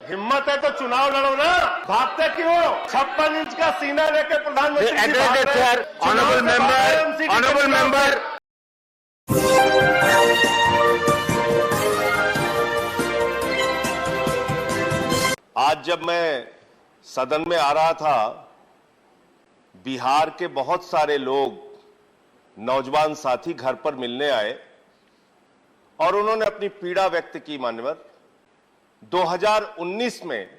हिम्मत है तो चुनाव लड़ो ना, भागते क्यों? 56 इंच का सीना लेके प्रधानमंत्री जी भाग रहे हैं। ऑनरेबल मेंबर आज जब मैं सदन में आ रहा था, बिहार के बहुत सारे लोग, नौजवान साथी घर पर मिलने आए और उन्होंने अपनी पीड़ा व्यक्त की। मान्यवर, 2019 में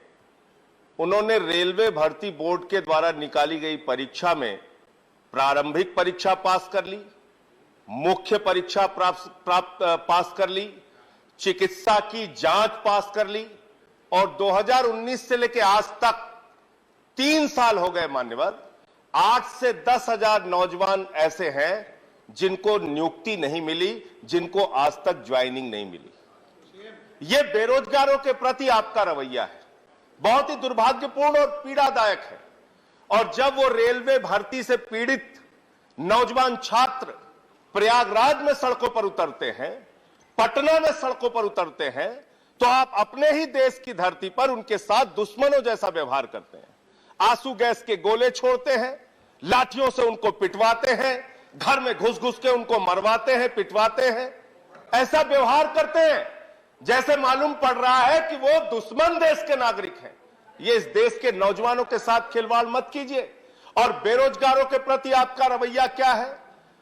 उन्होंने रेलवे भर्ती बोर्ड के द्वारा निकाली गई परीक्षा में प्रारंभिक परीक्षा पास कर ली, मुख्य परीक्षा पास कर ली, चिकित्सा की जांच पास कर ली और 2019 से लेकर आज तक 3 साल हो गए। मान्यवर, 8 से 10 हजार नौजवान ऐसे हैं जिनको नियुक्ति नहीं मिली, जिनको आज तक ज्वाइनिंग नहीं मिली। यह बेरोजगारों के प्रति आपका रवैया है, बहुत ही दुर्भाग्यपूर्ण और पीड़ादायक है। और जब वो रेलवे भर्ती से पीड़ित नौजवान छात्र प्रयागराज में सड़कों पर उतरते हैं, पटना में सड़कों पर उतरते हैं, तो आप अपने ही देश की धरती पर उनके साथ दुश्मनों जैसा व्यवहार करते हैं। आंसू गैस के गोले छोड़ते हैं, लाठियों से उनको पिटवाते हैं, घर में घुस घुस के उनको मरवाते हैं, पिटवाते हैं। ऐसा व्यवहार करते हैं जैसे मालूम पड़ रहा है कि वो दुश्मन देश के नागरिक हैं। ये इस देश के नौजवानों के साथ खिलवाड़ मत कीजिए। और बेरोजगारों के प्रति आपका रवैया क्या है?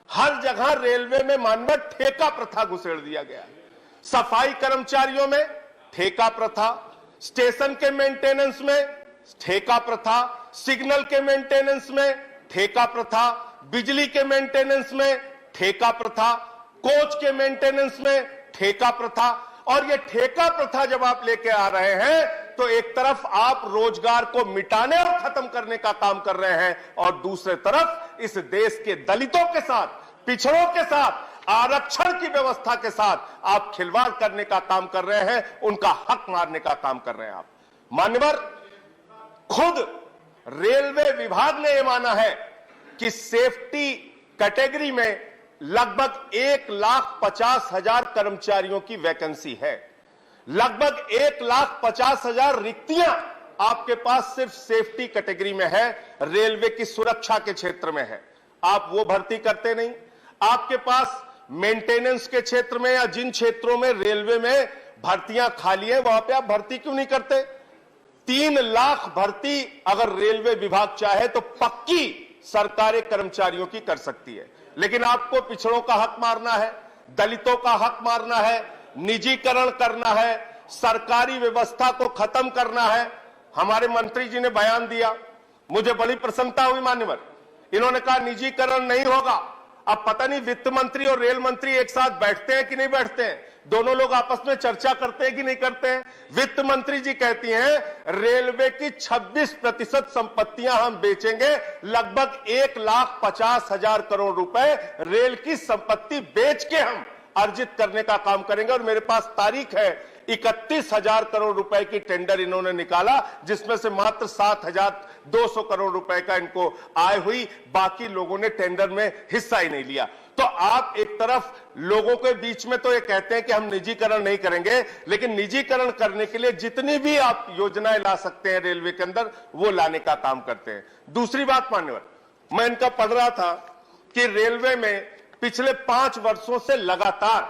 हर जगह रेलवे में मानव ठेका प्रथा घुसेड़ दिया गया है। सफाई कर्मचारियों में ठेका प्रथा, स्टेशन के मेंटेनेंस में ठेका प्रथा, सिग्नल के मेंटेनेंस में ठेका प्रथा, बिजली के मेंटेनेंस में ठेका प्रथा, कोच के मेंटेनेंस में ठेका प्रथा। और ये ठेका प्रथा जब आप लेके आ रहे हैं तो एक तरफ आप रोजगार को मिटाने और खत्म करने का काम कर रहे हैं और दूसरे तरफ इस देश के दलितों के साथ, पिछड़ों के साथ, आरक्षण की व्यवस्था के साथ आप खिलवाड़ करने का काम कर रहे हैं, उनका हक मारने का काम कर रहे हैं आप। मान्यवर, खुद रेलवे विभाग ने यह माना है कि सेफ्टी कैटेगरी में लगभग 1,50,000 कर्मचारियों की वैकेंसी है। लगभग 1,50,000 रिक्तियां आपके पास सिर्फ सेफ्टी कैटेगरी में है, रेलवे की सुरक्षा के क्षेत्र में है। आप वो भर्ती करते नहीं। आपके पास मेंटेनेंस के क्षेत्र में या जिन क्षेत्रों में रेलवे में भर्तियां खाली है, वहां पे आप भर्ती क्यों नहीं करते? 3 लाख भर्ती अगर रेलवे विभाग चाहे तो पक्की सरकारी कर्मचारियों की कर सकती है। लेकिन आपको पिछड़ों का हक मारना है, दलितों का हक मारना है, निजीकरण करना है, सरकारी व्यवस्था को खत्म करना है। हमारे मंत्री जी ने बयान दिया, मुझे बड़ी प्रसन्नता हुई। मान्यवर, इन्होंने कहा निजीकरण नहीं होगा। अब पता नहीं वित्त मंत्री और रेल मंत्री एक साथ बैठते हैं कि नहीं बैठते हैं, दोनों लोग आपस में चर्चा करते हैं कि नहीं करते हैं। वित्त मंत्री जी कहती हैं रेलवे की 26% संपत्तियां हम बेचेंगे, लगभग 1,50,000 करोड़ रुपए रेल की संपत्ति बेच के हम अर्जित करने का काम करेंगे। और मेरे पास तारीख है, 31,000 करोड़ रुपए की टेंडर इन्होंने निकाला, जिसमें से मात्र 7,200 करोड़ रुपए का इनको आय हुई, बाकी लोगों ने टेंडर में हिस्सा ही नहीं लिया। तो आप एक तरफ लोगों के बीच में तो ये कहते हैं कि हम निजीकरण नहीं करेंगे, लेकिन निजीकरण करने के लिए जितनी भी आप योजनाएं ला सकते हैं रेलवे के अंदर, वो लाने का काम करते हैं। दूसरी बात मान्यवर, मैं इनका पढ़ रहा था कि रेलवे में पिछले 5 वर्षों से लगातार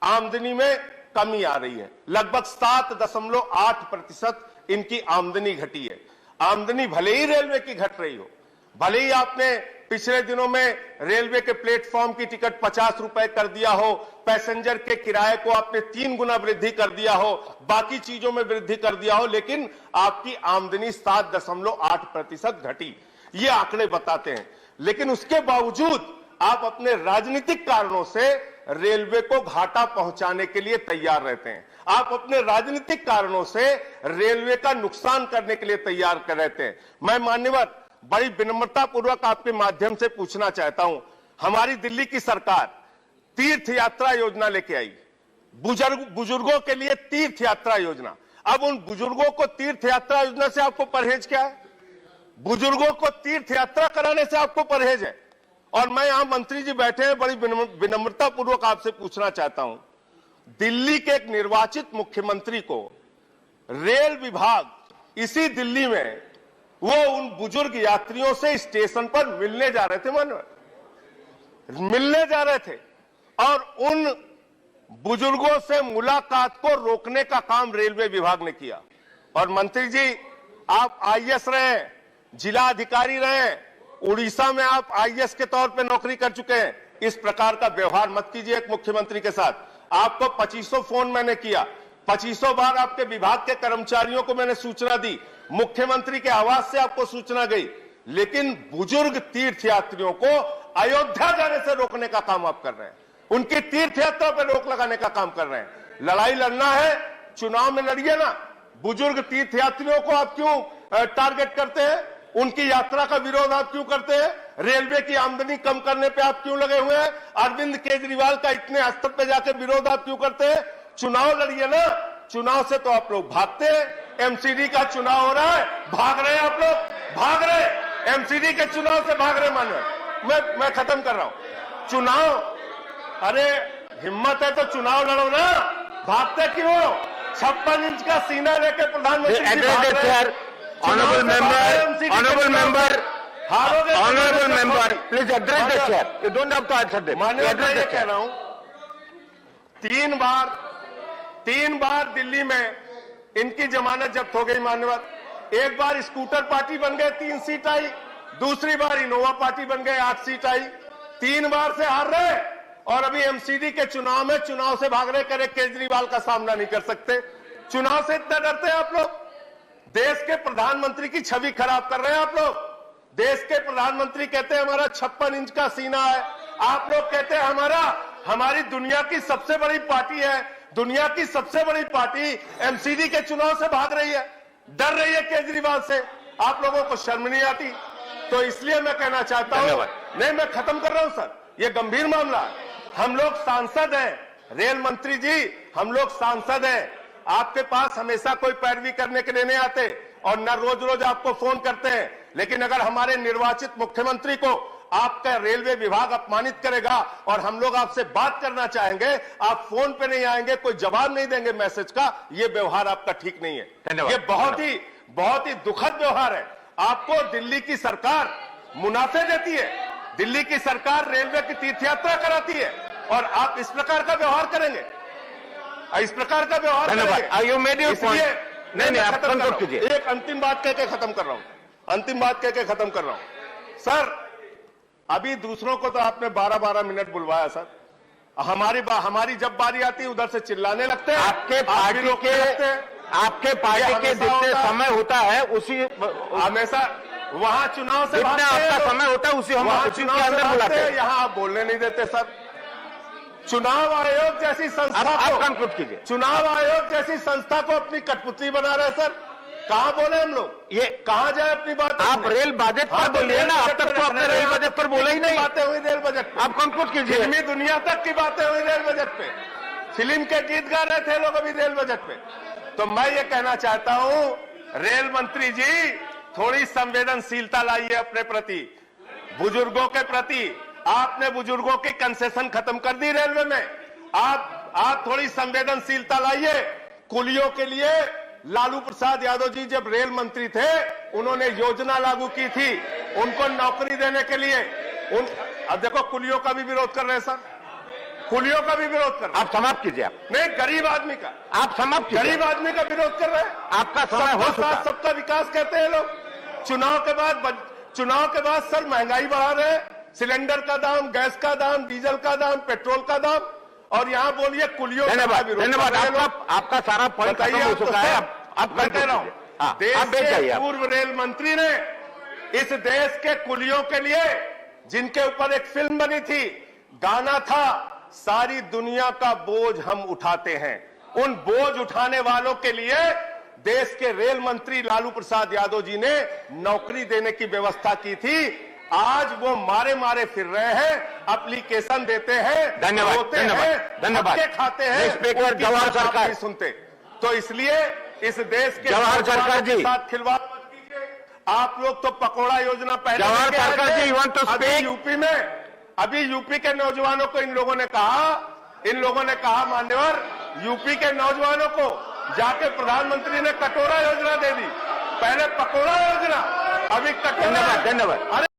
आमदनी में कमी आ रही है। लगभग 7.8% इनकी आमदनी घटी है। आमदनी भले ही रेलवे की घट रही हो, भले ही आपने पिछले दिनों में रेलवे के प्लेटफॉर्म की टिकट 50 रुपए कर दिया हो, पैसेंजर के किराए को आपने 3 गुना वृद्धि कर दिया हो, बाकी चीजों में वृद्धि कर दिया हो, लेकिन आपकी आमदनी 7.8% घटी। ये आंकड़े बताते हैं। लेकिन उसके बावजूद आप अपने राजनीतिक कारणों से रेलवे को घाटा पहुंचाने के लिए तैयार रहते हैं। आप अपने राजनीतिक कारणों से रेलवे का नुकसान करने के लिए तैयार रहते हैं। मैं मान्यवर बड़ी विनम्रता पूर्वक आपके माध्यम से पूछना चाहता हूं, हमारी दिल्ली की सरकार तीर्थ यात्रा योजना लेके आई, बुजुर्गों के लिए तीर्थ यात्रा योजना। अब उन बुजुर्गों को तीर्थ यात्रा योजना से आपको परहेज क्या है? बुजुर्गों को तीर्थ यात्रा कराने से आपको परहेज है? और मैं यहां मंत्री जी बैठे हैं, बड़ी विनम्रता पूर्वक आपसे पूछना चाहता हूं, दिल्ली के एक निर्वाचित मुख्यमंत्री को रेल विभाग इसी दिल्ली में वो उन बुजुर्ग यात्रियों से स्टेशन पर मिलने जा रहे थे, मिलने जा रहे थे, और उन बुजुर्गों से मुलाकात को रोकने का काम रेलवे विभाग ने किया। और मंत्री जी, आप आईएएस रहे, जिला अधिकारी रहे, उड़ीसा में आप आईएएस के तौर पे नौकरी कर चुके हैं। इस प्रकार का व्यवहार मत कीजिए एक मुख्यमंत्री के साथ। आपको 2500 फोन मैंने किया, 2500 बार आपके विभाग के कर्मचारियों को मैंने सूचना दी, मुख्यमंत्री के आवास से आपको सूचना गई, लेकिन बुजुर्ग तीर्थ यात्रियों को अयोध्या जाने से रोकने का काम आप कर रहे हैं, उनकी तीर्थ यात्रा पर रोक लगाने का काम कर रहे हैं। लड़ाई लड़ना है, चुनाव में लड़िए ना। बुजुर्ग तीर्थ यात्रियों को आप क्यों टारगेट करते हैं? उनकी यात्रा का विरोध आप क्यों करते हैं? रेलवे की आमदनी कम करने पे आप क्यों लगे हुए हैं? अरविंद केजरीवाल का इतने स्तर पे जाकर विरोध आप क्यों करते हैं? चुनाव लड़िए ना। चुनाव से तो आप लोग भागते हैं। एमसीडी का चुनाव हो रहा है, भाग रहे हैं आप लोग, भाग रहे हैं। एमसीडी के चुनाव से भाग रहे मानव। मैं खत्म कर रहा हूं। चुनाव, अरे हिम्मत है तो चुनाव लड़ो ना, भागते क्यों? 56 इंच का सीना लेके प्रधानमंत्री Honorable member, please address the chair. You don't have to answer them. माननीय, मैं ये कह रहा हूं, तीन बार दिल्ली में इनकी जमानत जब्त हो गई मान्यवर। एक बार स्कूटर पार्टी बन गए, 3 सीट आई, दूसरी बार इनोवा पार्टी बन गए, 8 सीट आई। 3 बार से हार रहे, और अभी एमसीडी के चुनाव में चुनाव से भाग रहे। करे केजरीवाल का सामना नहीं कर सकते, चुनाव से इतना डरते हैं आप लोग। देश के प्रधानमंत्री की छवि खराब कर रहे हैं आप लोग। देश के प्रधानमंत्री कहते हैं हमारा 56 इंच का सीना है, आप लोग कहते हैं हमारी दुनिया की सबसे बड़ी पार्टी है। दुनिया की सबसे बड़ी पार्टी एमसीडी के चुनाव से भाग रही है, डर रही है केजरीवाल से। आप लोगों को शर्म नहीं आती? तो इसलिए मैं कहना चाहता हूं, नहीं मैं खत्म कर रहा हूं सर, ये गंभीर मामला है। हम लोग सांसद हैं, रेल मंत्री जी, हम लोग सांसद हैं। आपके पास हमेशा कोई पैरवी करने के लिए नहीं आते, और न रोज रोज आपको फोन करते हैं। लेकिन अगर हमारे निर्वाचित मुख्यमंत्री को आपका रेलवे विभाग अपमानित करेगा और हम लोग आपसे बात करना चाहेंगे, आप फोन पे नहीं आएंगे, कोई जवाब नहीं देंगे मैसेज का, ये व्यवहार आपका ठीक नहीं है। ये बहुत ही दुखद व्यवहार है। आपको दिल्ली की सरकार मुनाफे देती है, दिल्ली की सरकार रेलवे की तीर्थ यात्रा कराती है, और आप इस प्रकार का व्यवहार करेंगे, इस प्रकार का व्यवहार करेंगे। नहीं, आप खत्म कीजिए। एक अंतिम बात कहकर खत्म कर रहा हूं, सर अभी दूसरों को तो आपने 12-12 मिनट बुलवाया सर, हमारी जब बारी आती है उधर से चिल्लाने लगते हैं। आपके पार्टी के जितने समय होता है उसी हमेशा वहां चुनाव से जितना आपका समय होता है उसी हम चुनाव से बुलाते हैं, यहाँ आप बोलने नहीं देते सर। चुनाव आयोग जैसी संस्था को कंक्लूड कीजिए। चुनाव आयोग जैसी संस्था को अपनी कठपुतली बना रहे सर। कहां बोले हम लोग, ये कहां जाए अपनी बात? आप रेल बजट पर बोलिए ना, अब तक तो आपने रेल बजट पर बोला ही नहीं। बातें हुई रेल बजट, आप कंक्लूड कीजिए। फिल्मी दुनिया तक की बातें हुई रेल बजट पे, फिल्म के गीत गा रहे थे लोग अभी रेल बजट पे। तो मैं ये कहना चाहता हूं, रेल मंत्री जी थोड़ी संवेदनशीलता लाइए अपने प्रति, बुजुर्गों के प्रति। आपने बुजुर्गों की कंसेशन खत्म कर दी रेलवे में, आप थोड़ी संवेदनशीलता लाइए। कुलियों के लिए लालू प्रसाद यादव जी जब रेल मंत्री थे, उन्होंने योजना लागू की थी उनको नौकरी देने के लिए। अब देखो कुलियों का भी विरोध कर रहे हैं सर, कुलियों का भी विरोध कर रहे हैं। आप समाप्त कीजिए। आप नहीं, गरीब आदमी का आप समाप्त कीजिए। गरीब आदमी का विरोध कर रहे हैं। आपका समय हो चुका है। सबका विकास कहते हैं लोग। चुनाव के बाद सर महंगाई बढ़ा रहे हैं, सिलेंडर का दाम, गैस का दाम, डीजल का दाम, पेट्रोल का दाम, और यहाँ बोलिए कुलियों का विरोध। धन्यवाद, आपका सारा पॉइंट खत्म हो चुका है। अब मैं कह रहा हूं, देश के पूर्व रेल मंत्री ने इस देश के कुलियों के लिए, जिनके ऊपर एक फिल्म बनी थी, गाना था सारी दुनिया का बोझ हम उठाते हैं, उन बोझ उठाने वालों के लिए देश के रेल मंत्री लालू प्रसाद यादव जी ने नौकरी देने की व्यवस्था की थी। आज वो मारे फिर रहे हैं, एप्लीकेशन देते हैं, धन्यवाद, खाते हैं, स्पीकर जवाहर सरकार नहीं सुनते। तो इसलिए इस देश के जवाहर सरकार जी साथ खिलवाड़ मत कीजिए। आप लोग तो पकौड़ा योजना पहले जवाहर सरकार जी, अभी यूपी के नौजवानों को इन लोगों ने कहा मान्यवर, यूपी के नौजवानों को जाके प्रधानमंत्री ने कटोरा योजना दे दी, पहले पकोड़ा योजना, अभी कटोरा। धन्यवाद।